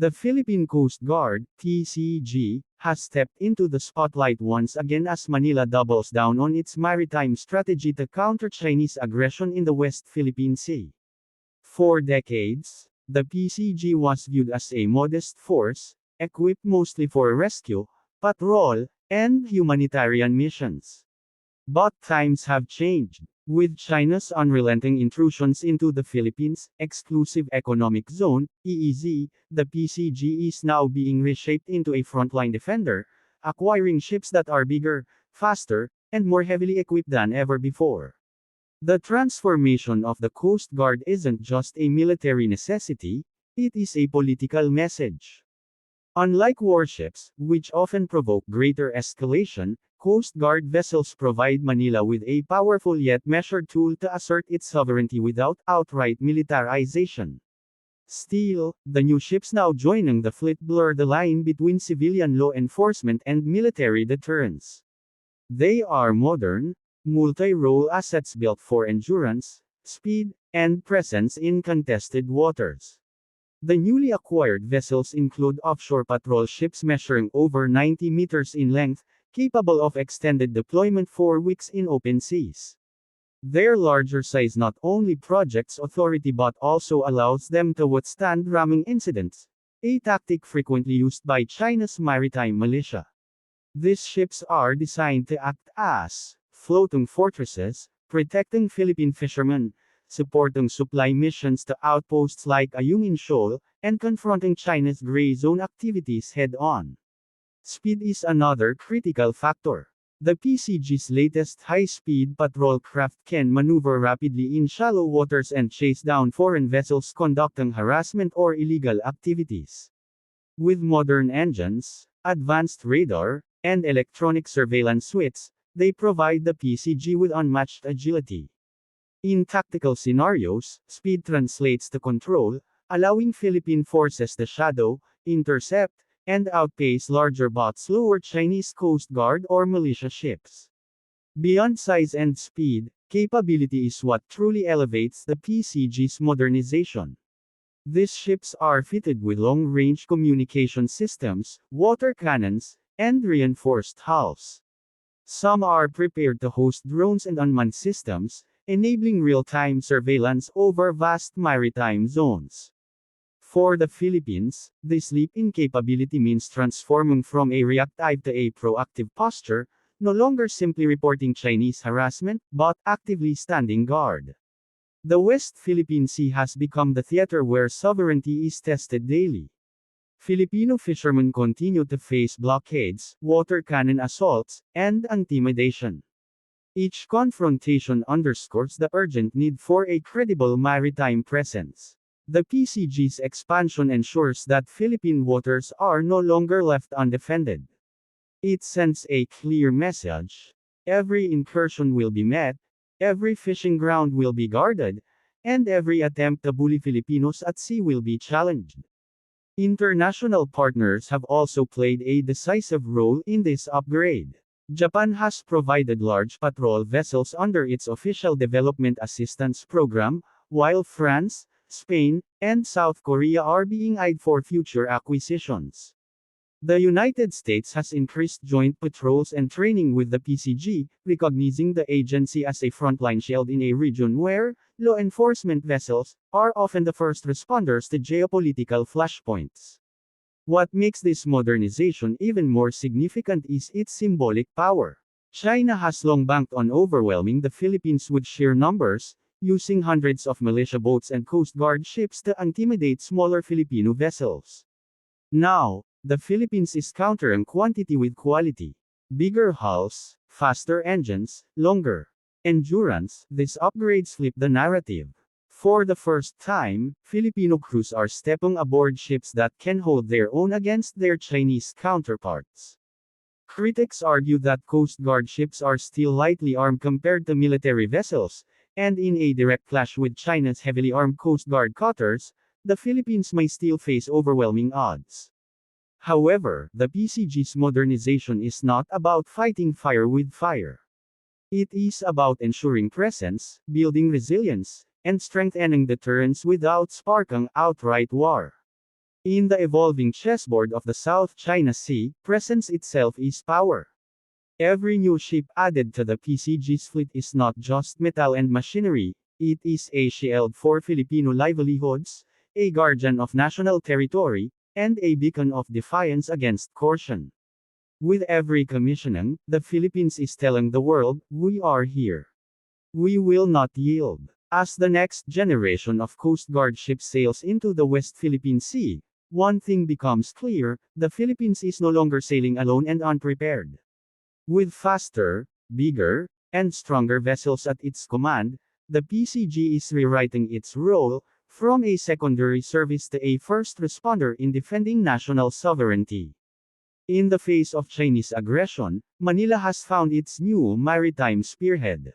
The Philippine Coast Guard, PCG, has stepped into the spotlight once again as Manila doubles down on its maritime strategy to counter Chinese aggression in the West Philippine Sea. For decades, the PCG was viewed as a modest force, equipped mostly for rescue, patrol, and humanitarian missions. But times have changed. With China's unrelenting intrusions into the Philippines' Exclusive Economic Zone, EEZ, the PCG is now being reshaped into a frontline defender, acquiring ships that are bigger, faster, and more heavily equipped than ever before. The transformation of the Coast Guard isn't just a military necessity, it is a political message. Unlike warships, which often provoke greater escalation, Coast Guard vessels provide Manila with a powerful yet measured tool to assert its sovereignty without outright militarization. Still, the new ships now joining the fleet blur the line between civilian law enforcement and military deterrence. They are modern, multi-role assets built for endurance, speed, and presence in contested waters. The newly acquired vessels include offshore patrol ships measuring over 90 meters in length, capable of extended deployment for weeks in open seas. Their larger size not only projects authority but also allows them to withstand ramming incidents, a tactic frequently used by China's maritime militia. These ships are designed to act as floating fortresses, protecting Philippine fishermen, supporting supply missions to outposts like Ayungin Shoal, and confronting China's gray zone activities head-on. Speed is another critical factor. The PCG's latest high-speed patrol craft can maneuver rapidly in shallow waters and chase down foreign vessels conducting harassment or illegal activities. With modern engines, advanced radar, and electronic surveillance suites, they provide the PCG with unmatched agility. In tactical scenarios, speed translates to control, allowing Philippine forces to shadow, intercept, and outpace larger but slower Chinese Coast Guard or militia ships. Beyond size and speed, capability is what truly elevates the PCG's modernization. These ships are fitted with long-range communication systems, water cannons, and reinforced hulls. Some are prepared to host drones and unmanned systems, enabling real-time surveillance over vast maritime zones. For the Philippines, this leap in capability means transforming from a reactive to a proactive posture, no longer simply reporting Chinese harassment, but actively standing guard. The West Philippine Sea has become the theater where sovereignty is tested daily. Filipino fishermen continue to face blockades, water cannon assaults, and intimidation. Each confrontation underscores the urgent need for a credible maritime presence. The PCG's expansion ensures that Philippine waters are no longer left undefended. It sends a clear message: every incursion will be met, every fishing ground will be guarded, and every attempt to bully Filipinos at sea will be challenged. International partners have also played a decisive role in this upgrade. Japan has provided large patrol vessels under its official development assistance program, while France, Spain, and South Korea are being eyed for future acquisitions. The United States has increased joint patrols and training with the PCG, recognizing the agency as a frontline shield in a region where law enforcement vessels are often the first responders to geopolitical flashpoints. What makes this modernization even more significant is its symbolic power. China has long banked on overwhelming the Philippines with sheer numbers, using hundreds of militia boats and Coast Guard ships to intimidate smaller Filipino vessels. Now, the Philippines is countering quantity with quality. Bigger hulls, faster engines, longer endurance. These upgrades flip the narrative. For the first time, Filipino crews are stepping aboard ships that can hold their own against their Chinese counterparts. Critics argue that Coast Guard ships are still lightly armed compared to military vessels, and in a direct clash with China's heavily armed Coast Guard cutters, the Philippines may still face overwhelming odds. However, the PCG's modernization is not about fighting fire with fire. It is about ensuring presence, building resilience, and strengthening deterrence without sparking outright war. In the evolving chessboard of the South China Sea, presence itself is power. Every new ship added to the PCG's fleet is not just metal and machinery, it is a shield for Filipino livelihoods, a guardian of national territory, and a beacon of defiance against coercion. With every commissioning, the Philippines is telling the world, we are here. We will not yield. As the next generation of Coast Guard ships sails into the West Philippine Sea, one thing becomes clear, the Philippines is no longer sailing alone and unprepared. With faster, bigger, and stronger vessels at its command, the PCG is rewriting its role, from a secondary service to a first responder in defending national sovereignty. In the face of Chinese aggression, Manila has found its new maritime spearhead.